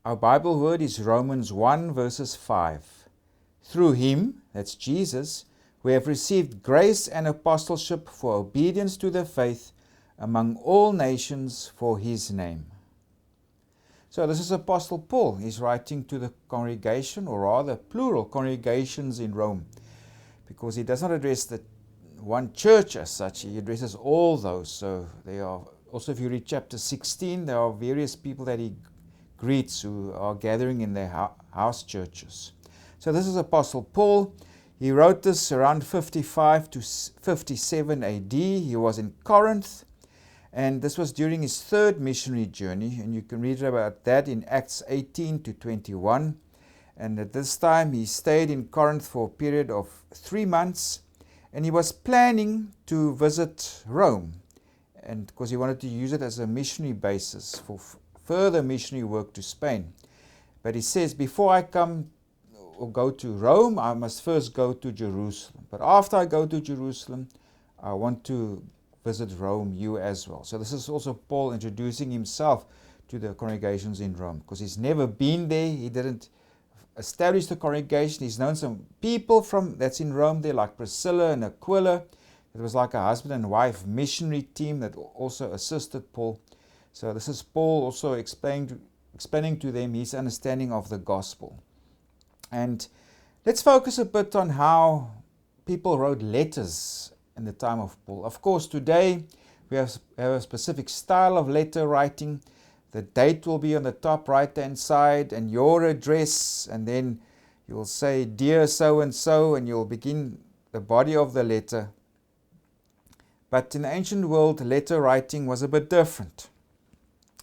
Our Bible word is Romans 1 verses 5. Through him, that's Jesus, we have received grace and apostleship for obedience to the faith among all nations for his name. So this is Apostle Paul. He's writing to the congregation, or rather plural congregations in Rome, because he does not address the one church as such. He addresses all those. So they are also, if you read chapter 16, there are various people that he greets who are gathering in their house churches. So this is Apostle Paul. He wrote this around 55 to 57 AD. He was in Corinth, and this was during his third missionary journey, and you can read about that in Acts 18 to 21. And at this time he stayed in Corinth for a period of 3 months, and he was planning to visit Rome, and because he wanted to use it as a missionary basis for further missionary work to Spain. But he says, before I come or go to Rome, I must first go to Jerusalem. But after I go to Jerusalem, I want to visit Rome, you as well. So this is also Paul introducing himself to the congregations in Rome, because he's never been there. He didn't establish the congregation. He's known some people that's in Rome there, like Priscilla and Aquila. It was like a husband and wife missionary team that also assisted Paul. So this is Paul also explaining to them his understanding of the gospel. And let's focus a bit on how people wrote letters in the time of Paul. Of course, today we have a specific style of letter writing. The date will be on the top right-hand side and your address, and then you'll say, dear so-and-so, and you'll begin the body of the letter. But in the ancient world, letter writing was a bit different.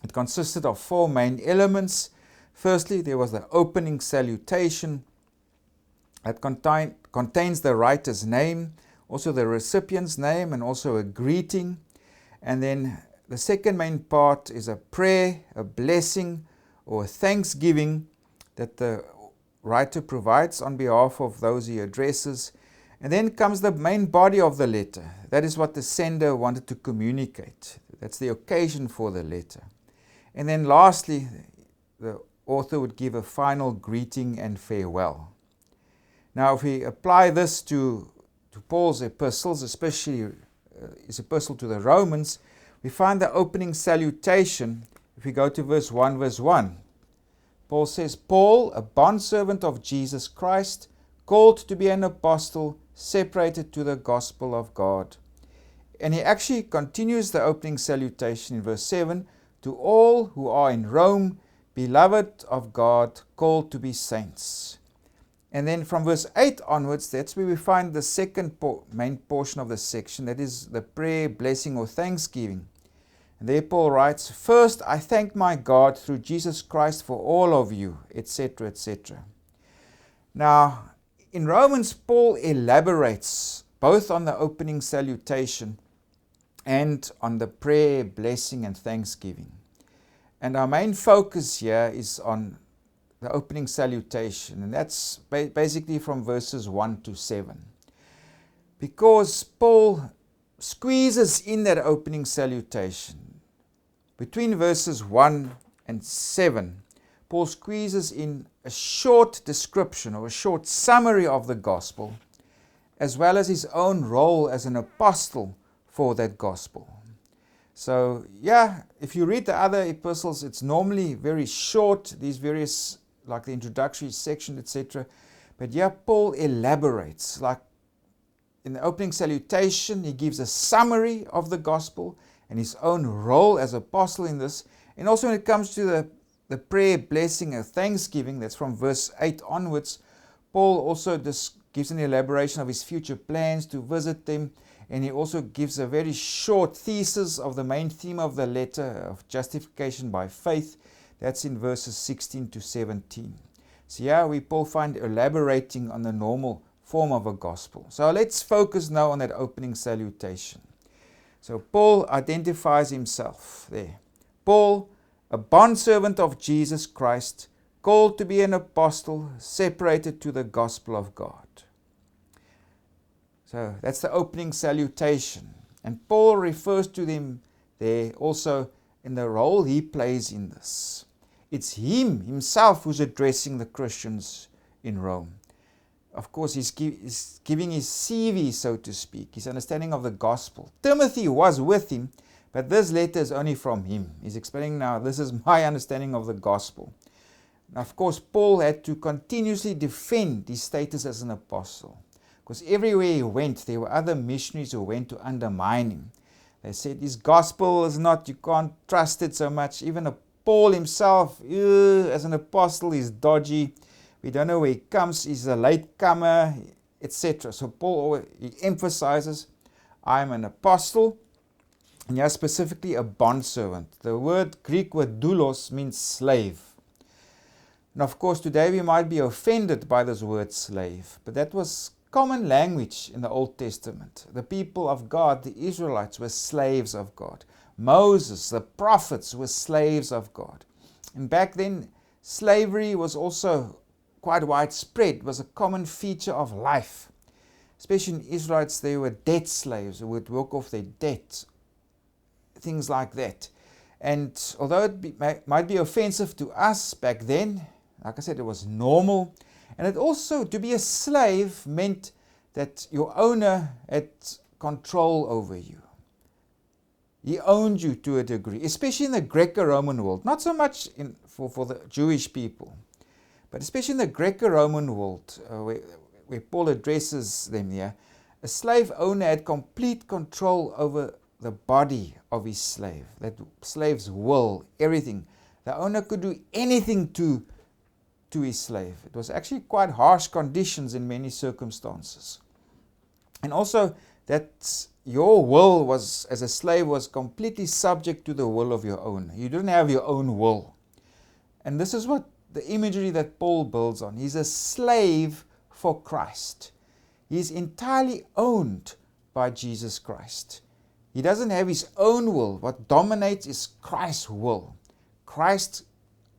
It consisted of 4 main elements. Firstly, there was the opening salutation that contains the writer's name, also the recipient's name, and also a greeting. And then the second main part is a prayer, a blessing, or a thanksgiving that the writer provides on behalf of those he addresses. And then comes the main body of the letter. That is what the sender wanted to communicate. That's the occasion for the letter. And then lastly, the author would give a final greeting and farewell. Now, if we apply this to Paul's epistles, especially his epistle to the Romans, we find the opening salutation. If we go to verse 1, Paul says, Paul, a bondservant of Jesus Christ, called to be an apostle, separated to the gospel of God. And he actually continues the opening salutation in verse 7, to all who are in Rome, beloved of God, called to be saints. And then from verse 8 onwards, that's where we find the second main portion of the section, that is the prayer, blessing, or thanksgiving. And there Paul writes, first I thank my God through Jesus Christ for all of you, etc., etc. Now, in Romans, Paul elaborates both on the opening salutation and on the prayer, blessing, and thanksgiving. And our main focus here is on the opening salutation, and that's basically from verses 1 to 7. Because Paul squeezes in that opening salutation. Between verses 1 and 7, Paul squeezes in a short description or a short summary of the gospel, as well as his own role as an apostle for that gospel. So, yeah, if you read the other epistles, it's normally very short, these various, like the introductory section, etc. But yeah, Paul elaborates. Like in the opening salutation, he gives a summary of the gospel and his own role as apostle in this. And also when it comes to the prayer, blessing, and thanksgiving, that's from verse 8 onwards, Paul also gives an elaboration of his future plans to visit them. And he also gives a very short thesis of the main theme of the letter of justification by faith. That's in verses 16 to 17. So here Paul find elaborating on the normal form of a gospel. So let's focus now on that opening salutation. So Paul identifies himself there. Paul, a bondservant of Jesus Christ, called to be an apostle, separated to the gospel of God. So that's the opening salutation. And Paul refers to them there also in the role he plays in this. It's himself who's addressing the Christians in Rome. Of course, he's giving his CV, so to speak, his understanding of the gospel. Timothy was with him, but this letter is only from him. He's explaining now, this is my understanding of the gospel. Now, of course, Paul had to continuously defend his status as an apostle, because everywhere he went, there were other missionaries who went to undermine him. They said, his gospel is not, you can't trust it so much. Even Paul himself, as an apostle, is dodgy. We don't know where he comes, he's a latecomer, etc. So Paul he emphasizes, I'm an apostle, and here specifically a bondservant. The Greek word doulos means slave. And of course today we might be offended by this word slave, but that was common language in the Old Testament. The people of God, the Israelites, were slaves of God. Moses, the prophets, were slaves of God. And back then, slavery was also quite widespread. It was a common feature of life. Especially in Israelites, they were debt slaves who would work off their debts, things like that. And although it might be offensive to us back then, like I said, it was normal. And it also, to be a slave meant that your owner had control over you. He owned you to a degree, especially in the Greco-Roman world. Not so much for the Jewish people, but especially in the Greco-Roman world, where Paul addresses them here. A slave owner had complete control over the body of his slave. That slave's will, everything. The owner could do anything to his slave. It was actually quite harsh conditions in many circumstances. And also that your will was, as a slave, was completely subject to the will of your owner. You didn't have your own will. And this is what the imagery that Paul builds on. He's a slave for Christ. He's entirely owned by Jesus Christ. He doesn't have his own will. What dominates is Christ's will. Christ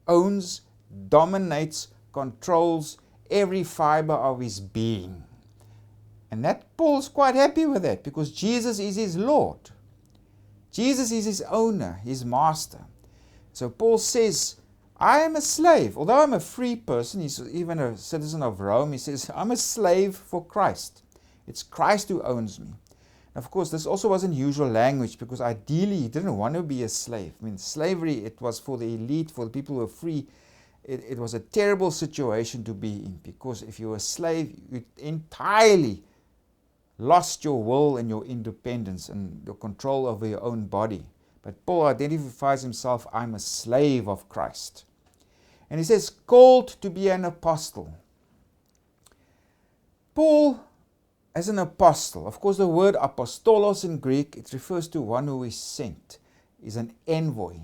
owns, dominates, controls every fiber of his being. And that Paul's quite happy with that, because Jesus is his Lord. Jesus is his owner, his master. So Paul says, I am a slave. Although I'm a free person, he's even a citizen of Rome, he says, I'm a slave for Christ. It's Christ who owns me. Of course, this also wasn't usual language, because ideally he didn't want to be a slave. I mean, slavery, it was for the elite, for the people who were free. It was a terrible situation to be in, because if you were a slave, you entirely lost your will and your independence and your control over your own body. But Paul identifies himself, I'm a slave of Christ. And he says, called to be an apostle. Paul, as an apostle, of course the word apostolos in Greek, it refers to one who is sent. He's an envoy.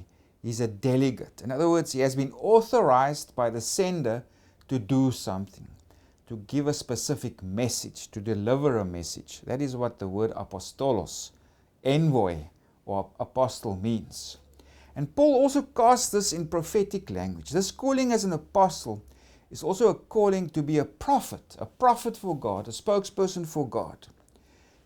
He's a delegate. In other words, he has been authorized by the sender to do something, to give a specific message, to deliver a message. That is what the word apostolos, envoy or apostle, means. And Paul also casts this in prophetic language. This calling as an apostle is also a calling to be a prophet for God, a spokesperson for God.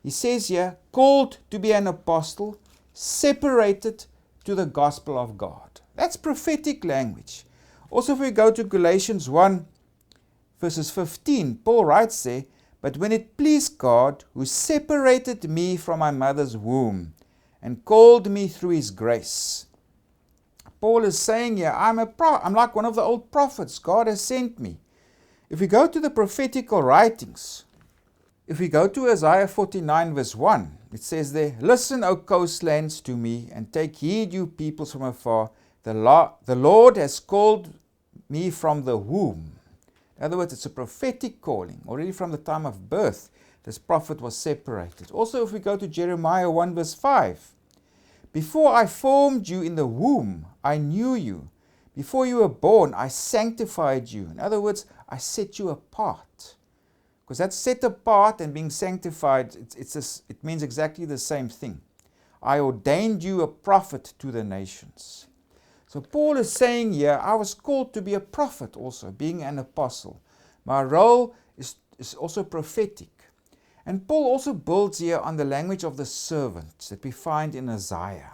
He says here, called to be an apostle, separated to the gospel of God. That's prophetic language. Also, if we go to Galatians 1, verses 15, Paul writes there, but when it pleased God, who separated me from my mother's womb and called me through his grace. Paul is saying here, I'm like one of the old prophets. God has sent me. If we go to the prophetical writings, if we go to Isaiah 49 verse 1, it says there, listen, O coastlands, to me, and take heed, you peoples from afar. The Lord has called me from the womb. In other words, it's a prophetic calling. Already from the time of birth, this prophet was separated. Also, if we go to Jeremiah 1 verse 5, before I formed you in the womb, I knew you. Before you were born, I sanctified you. In other words, I set you apart. Because that's set apart and being sanctified, it means exactly the same thing. I ordained you a prophet to the nations. So Paul is saying here, I was called to be a prophet also, being an apostle. My role is also prophetic. And Paul also builds here on the language of the servant that we find in Isaiah.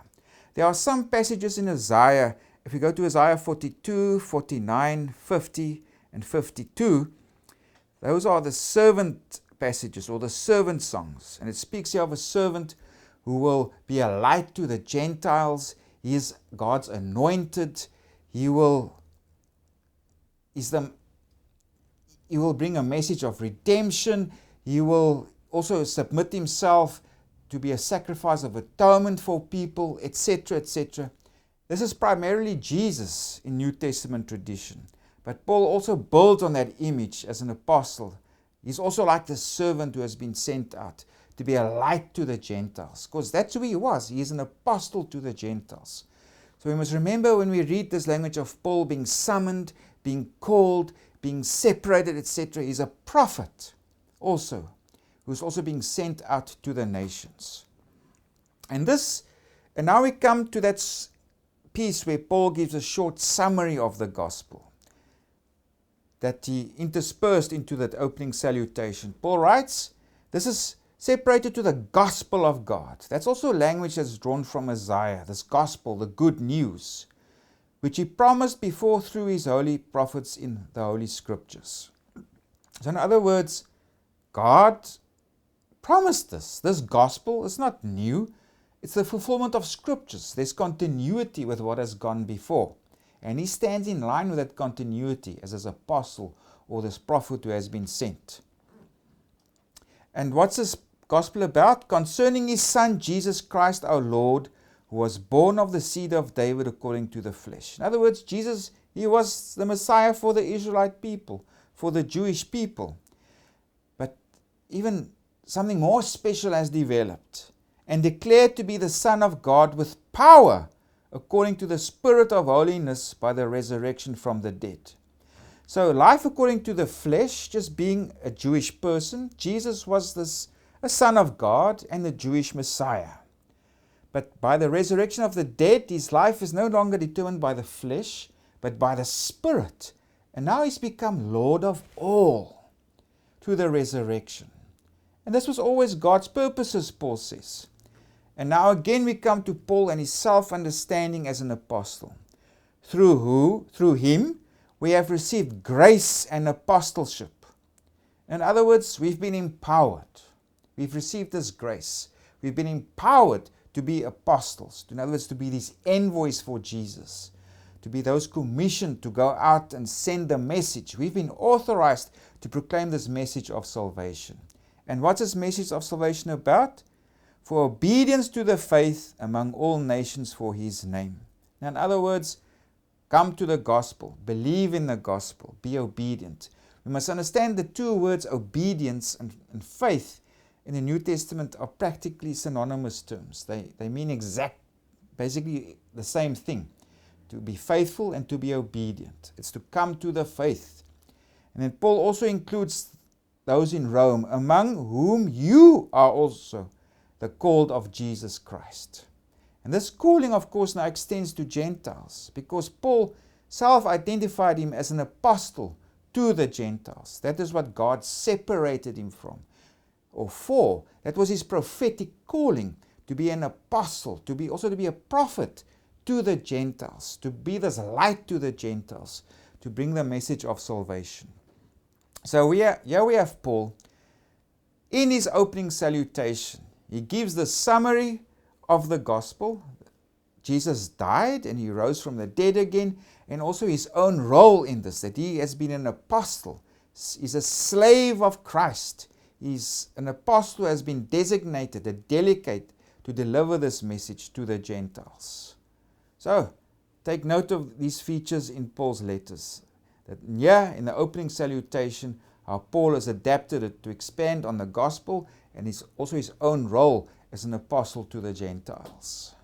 There are some passages in Isaiah, if we go to Isaiah 42, 49, 50, and 52, those are the servant passages or the servant songs. And it speaks here of a servant who will be a light to the Gentiles. He is God's anointed. He will bring a message of redemption. He will also submit himself to be a sacrifice of atonement for people, etc., etc. This is primarily Jesus in New Testament tradition. But Paul also builds on that image as an apostle. He's also like the servant who has been sent out to be a light to the Gentiles, because that's who he was. He is an apostle to the Gentiles. So we must remember when we read this language of Paul being summoned, being called, being separated, etc., he's a prophet also, who's also being sent out to the nations. And now we come to that piece where Paul gives a short summary of the gospel that he interspersed into that opening salutation. Paul writes, this is separated to the gospel of God. That's also language that's drawn from Isaiah, this gospel, the good news, which he promised before through his holy prophets in the Holy Scriptures. So in other words, God promised this gospel. Is not new. It's the fulfillment of Scriptures. There's continuity with what has gone before. And he stands in line with that continuity as his apostle or this prophet who has been sent. And what's this gospel about? Concerning his Son, Jesus Christ our Lord, who was born of the seed of David according to the flesh. In other words, Jesus, he was the Messiah for the Israelite people, for the Jewish people. But even something more special has developed, and declared to be the Son of God with power, according to the Spirit of holiness by the resurrection from the dead. So life according to the flesh, just being a Jewish person, Jesus was a Son of God and the Jewish Messiah. But by the resurrection of the dead, his life is no longer determined by the flesh, but by the Spirit. And now he's become Lord of all through the resurrection. And this was always God's purposes, Paul says. And now again we come to Paul and his self-understanding as an apostle. Through him, we have received grace and apostleship. In other words, we've been empowered. We've received this grace. We've been empowered to be apostles. In other words, to be these envoys for Jesus. To be those commissioned to go out and send the message. We've been authorized to proclaim this message of salvation. And what's this message of salvation about? For obedience to the faith among all nations for his name. Now, in other words, come to the gospel, believe in the gospel, be obedient. We must understand the two words obedience and faith in the New Testament are practically synonymous terms. They mean basically the same thing. To be faithful and to be obedient. It's to come to the faith. And then Paul also includes those in Rome, among whom you are also the called of Jesus Christ. And this calling, of course, now extends to Gentiles, because Paul self-identified him as an apostle to the Gentiles. That is what God separated him from, or for. That was his prophetic calling, to be an apostle, to be a prophet to the Gentiles, to be this light to the Gentiles, to bring the message of salvation. So here we have Paul in his opening salutation. He gives the summary of the gospel. Jesus died and he rose from the dead again, and also his own role in this, that he has been an apostle. He's a slave of Christ. He's an apostle who has been designated, a delegate, to deliver this message to the Gentiles. So, take note of these features in Paul's letters. That here, in the opening salutation, how Paul has adapted it to expand on the gospel and also his own role as an apostle to the Gentiles.